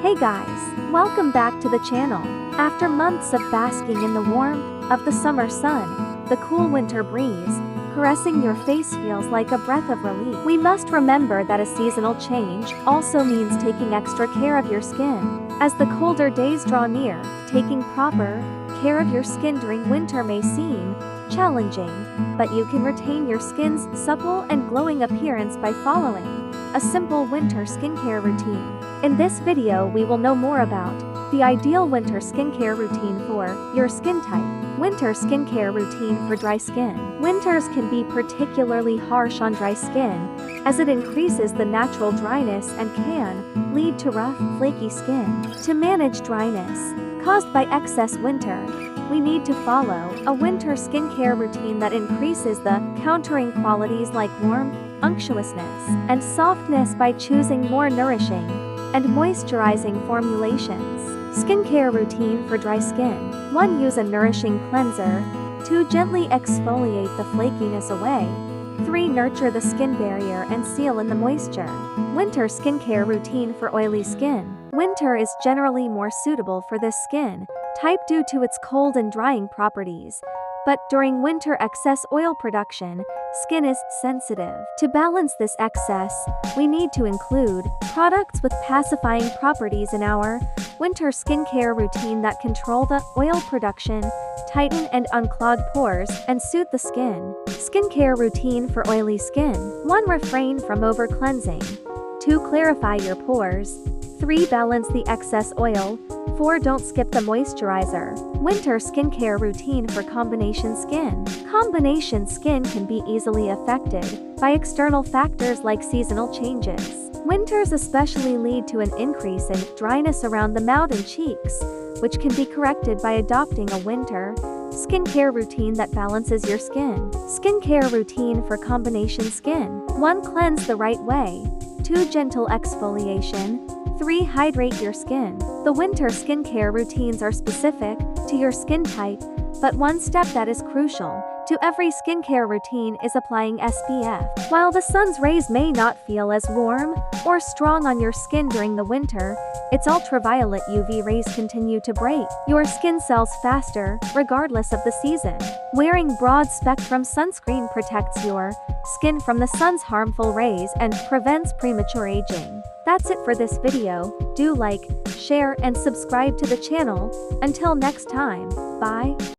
Hey guys, welcome back to the channel. After months of basking in the warmth of the summer sun, the cool winter breeze, caressing your face feels like a breath of relief. We must remember that a seasonal change also means taking extra care of your skin. As the colder days draw near, taking proper care of your skin during winter may seem challenging, but you can retain your skin's supple and glowing appearance by following a simple winter skincare routine. In this video, we will know more about the ideal winter skincare routine for your skin type. Winter skincare routine for dry skin. Winters can be particularly harsh on dry skin, as it increases the natural dryness and can lead to rough, flaky skin. To manage dryness caused by excess winter, we need to follow a winter skincare routine that increases the countering qualities like warmth, unctuousness, and softness by choosing more nourishing and moisturizing formulations. Skincare routine for dry skin. 1. Use a nourishing cleanser. 2. Gently exfoliate the flakiness away. 3. Nurture the skin barrier and seal in the moisture. Winter skincare routine for oily skin. Winter is generally more suitable for this skin type due to its cold and drying properties. But during winter excess oil production, skin is sensitive. To balance this excess, we need to include products with pacifying properties in our winter skincare routine that control the oil production, tighten and unclog pores, and soothe the skin. Skincare routine for oily skin. 1. Refrain from over-cleansing. 2. Clarify your pores. 3. Balance the excess oil. 4. Don't skip the moisturizer. Winter skincare routine for combination skin. Combination skin can be easily affected by external factors like seasonal changes. Winters especially lead to an increase in dryness around the mouth and cheeks, which can be corrected by adopting a winter skincare routine that balances your skin. Skincare routine for combination skin. 1. Cleanse the right way. 2. Gentle exfoliation. 3. Hydrate your skin. The winter skincare routines are specific to your skin type, but one step that is crucial to every skincare routine is applying SPF. While the sun's rays may not feel as warm or strong on your skin during the winter, its ultraviolet UV rays continue to break your skin cells faster, regardless of the season. Wearing broad-spectrum sunscreen protects your skin from the sun's harmful rays and prevents premature aging. That's it for this video. Do like, share, and subscribe to the channel. Until next time, bye.